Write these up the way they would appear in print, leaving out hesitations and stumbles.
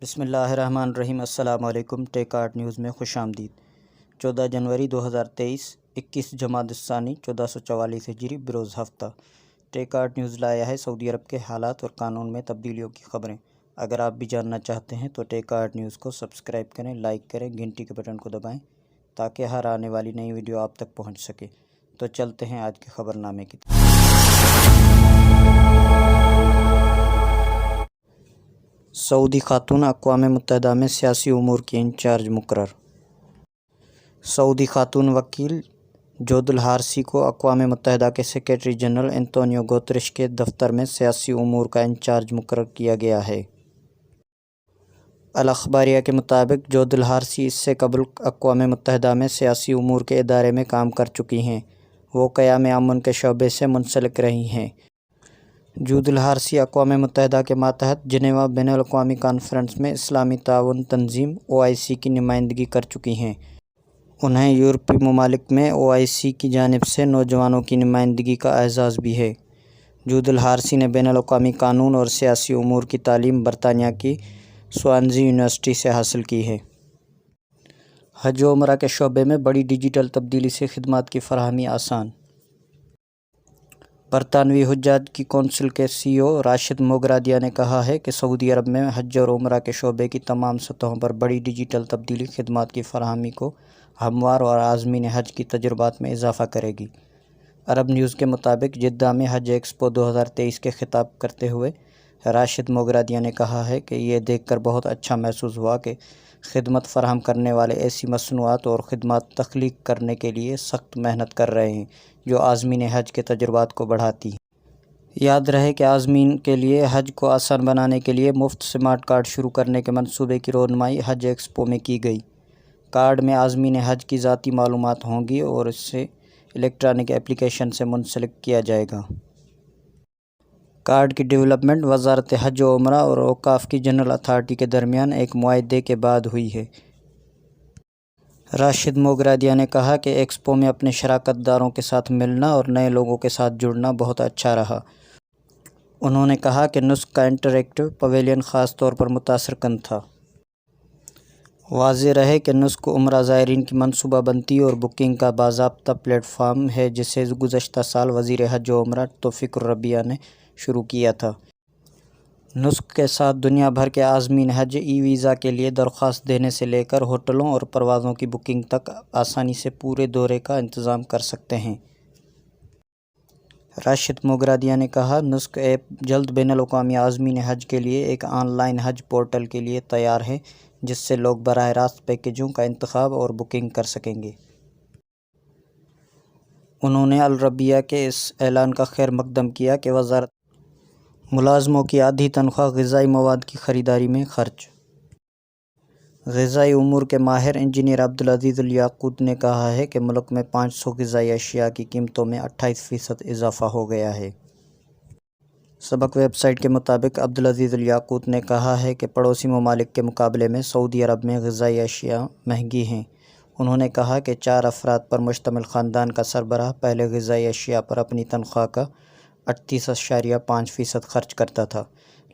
بسم اللہ الرحمن الرحیم۔ السلام علیکم۔ ٹیک آرٹ نیوز میں خوش آمدید۔ 14 جنوری 2023، 21 جمادی الثانی 1444 ہجری بروز ہفتہ۔ ٹیک آرٹ نیوز لایا ہے سعودی عرب کے حالات اور قانون میں تبدیلیوں کی خبریں۔ اگر آپ بھی جاننا چاہتے ہیں تو ٹیک آرٹ نیوز کو سبسکرائب کریں، لائک کریں، گھنٹی کے بٹن کو دبائیں تاکہ ہر آنے والی نئی ویڈیو آپ تک پہنچ سکے۔ تو چلتے ہیں آج کے خبر نامے کی طرف۔ سعودی خاتون اقوام متحدہ میں سیاسی امور کی انچارج مقرر۔ سعودی خاتون وکیل جود الحارثی کو اقوام متحدہ کے سیکریٹری جنرل انتونیو گوتریش کے دفتر میں سیاسی امور کا انچارج مقرر کیا گیا ہے۔ الاخباریہ کے مطابق جود الحارثی اس سے قبل اقوام متحدہ میں سیاسی امور کے ادارے میں کام کر چکی ہیں۔ وہ قیام امن کے شعبے سے منسلک رہی ہیں۔ جود الحارثی اقوام متحدہ کے ماتحت جنیوا بین الاقوامی کانفرنس میں اسلامی تعاون تنظیم OIC کی نمائندگی کر چکی ہیں۔ انہیں یورپی ممالک میں OIC کی جانب سے نوجوانوں کی نمائندگی کا اعزاز بھی ہے۔ جود الحارثی نے بین الاقوامی قانون اور سیاسی امور کی تعلیم برطانیہ کی سوانزی یونیورسٹی سے حاصل کی ہے۔ حج و عمرہ کے شعبے میں بڑی ڈیجیٹل تبدیلی سے خدمات کی فراہمی آسان۔ برطانوی حجاج کی کونسل کے CEO راشد موغرادیہ نے کہا ہے کہ سعودی عرب میں حج اور عمرہ کے شعبے کی تمام سطحوں پر بڑی ڈیجیٹل تبدیلی خدمات کی فراہمی کو ہموار اور عازمین حج کی تجربات میں اضافہ کرے گی۔ عرب نیوز کے مطابق جدہ میں حج ایکسپو 2023 کے خطاب کرتے ہوئے راشد موغرادیہ نے کہا ہے کہ یہ دیکھ کر بہت اچھا محسوس ہوا کہ خدمت فراہم کرنے والے ایسی مصنوعات اور خدمات تخلیق کرنے کے لیے سخت محنت کر رہے ہیں جو عازمین حج کے تجربات کو بڑھاتی ہیں۔ یاد رہے کہ عازمین کے لیے حج کو آسان بنانے کے لیے مفت سمارٹ کارڈ شروع کرنے کے منصوبے کی رونمائی حج ایکسپو میں کی گئی۔ کارڈ میں عازمین حج کی ذاتی معلومات ہوں گی اور اسے الیکٹرانک ایپلیکیشن سے منسلک کیا جائے گا۔ کارڈ کی ڈیولپمنٹ وزارت حج و عمرہ اور اوقاف کی جنرل اتھارٹی کے درمیان ایک معاہدے کے بعد ہوئی ہے۔ راشد موغرادیہ نے کہا کہ ایکسپو میں اپنے شراکت داروں کے ساتھ ملنا اور نئے لوگوں کے ساتھ جڑنا بہت اچھا رہا۔ انہوں نے کہا کہ نسک کا انٹریکٹیو پویلین خاص طور پر متاثر کن تھا۔ واضح رہے کہ نسک عمرہ زائرین کی منصوبہ بندی اور بکنگ کا باضابطہ پلیٹ فارم ہے جسے گزشتہ سال وزیر حج و عمرہ توفیق الربیع نے شروع کیا تھا۔ نسک کے ساتھ دنیا بھر کے عازمین حج ای ویزا کے لیے درخواست دینے سے لے کر ہوٹلوں اور پروازوں کی بکنگ تک آسانی سے پورے دورے کا انتظام کر سکتے ہیں۔ راشد موغرادیہ نے کہا نسک ایپ جلد بین الاقوامی عازمین حج کے لیے ایک آن لائن حج پورٹل کے لیے تیار ہے جس سے لوگ براہ راست پیکجوں کا انتخاب اور بکنگ کر سکیں گے۔ انہوں نے الربیع کے اس اعلان کا خیر مقدم کیا کہ وزارت ملازموں کی آدھی تنخواہ غذائی مواد کی خریداری میں خرچ۔ غذائی امور کے ماہر انجینئر عبدالعزیز الیاقوت نے کہا ہے کہ ملک میں 500 غذائی اشیاء کی قیمتوں میں 28% اضافہ ہو گیا ہے۔ سبق ویب سائٹ کے مطابق عبدالعزیز الیاقوت نے کہا ہے کہ پڑوسی ممالک کے مقابلے میں سعودی عرب میں غذائی اشیاء مہنگی ہیں۔ انہوں نے کہا کہ 4 افراد پر مشتمل خاندان کا سربراہ پہلے غذائی اشیاء پر اپنی تنخواہ کا 38.5% خرچ کرتا تھا،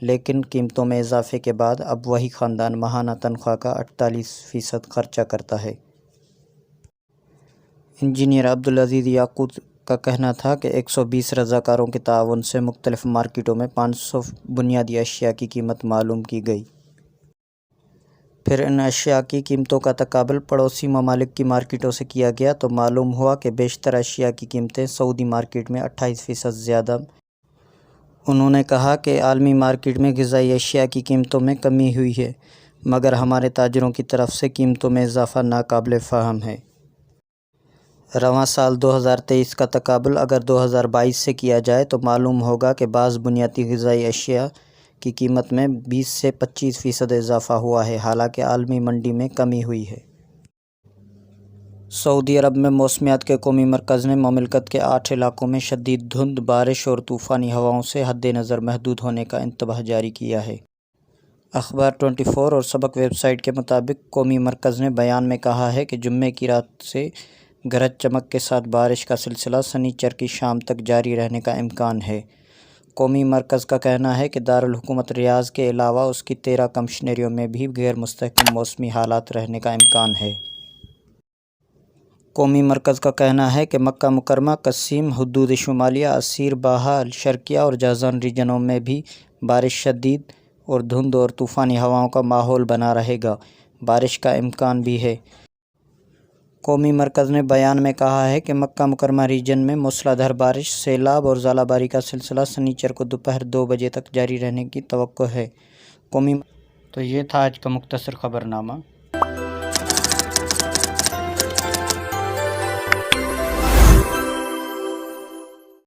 لیکن قیمتوں میں اضافے کے بعد اب وہی خاندان ماہانہ تنخواہ کا 48% خرچہ کرتا ہے۔ انجینئر عبدالعزیز یاقوت کا کہنا تھا کہ 120 رضاکاروں کے تعاون سے مختلف مارکیٹوں میں 500 بنیادی اشیاء کی قیمت معلوم کی گئی۔ پھر ان اشیاء کی قیمتوں کا تقابل پڑوسی ممالک کی مارکیٹوں سے کیا گیا تو معلوم ہوا کہ بیشتر اشیاء کی قیمتیں سعودی مارکیٹ میں 28% زیادہ۔ انہوں نے کہا کہ عالمی مارکیٹ میں غذائی اشیاء کی قیمتوں میں کمی ہوئی ہے مگر ہمارے تاجروں کی طرف سے قیمتوں میں اضافہ ناقابل فہم ہے۔ رواں سال 2023 کا تقابل اگر 2022 سے کیا جائے تو معلوم ہوگا کہ بعض بنیادی غذائی اشیاء کی قیمت میں 20 سے 25% اضافہ ہوا ہے، حالانکہ عالمی منڈی میں کمی ہوئی ہے۔ سعودی عرب میں موسمیات کے قومی مرکز نے مملکت کے 8 علاقوں میں شدید دھند، بارش اور طوفانی ہواؤں سے حد نظر محدود ہونے کا انتباہ جاری کیا ہے۔ اخبار 24 اور سبق ویب سائٹ کے مطابق قومی مرکز نے بیان میں کہا ہے کہ جمعے کی رات سے گرج چمک کے ساتھ بارش کا سلسلہ سنیچر کی شام تک جاری رہنے کا امکان ہے۔ قومی مرکز کا کہنا ہے کہ دارالحکومت ریاض کے علاوہ اس کی 13 کمشنریوں میں بھی غیر مستحکم موسمی حالات رہنے کا امکان ہے۔ قومی مرکز کا کہنا ہے کہ مکہ مکرمہ، قصیم، حدود شمالیہ، عسیر، باہا، شرقیہ اور جازان ریجنوں میں بھی بارش شدید اور دھند اور طوفانی ہواؤں کا ماحول بنا رہے گا۔ بارش کا امکان بھی ہے۔ قومی مرکز نے بیان میں کہا ہے کہ مکہ مکرمہ ریجن میں موسلا دھار بارش، سیلاب اور ژالہ باری کا سلسلہ سنیچر کو دوپہر 2 بجے تک جاری رہنے کی توقع ہے۔ تو یہ تھا آج کا مختصر خبرنامہ۔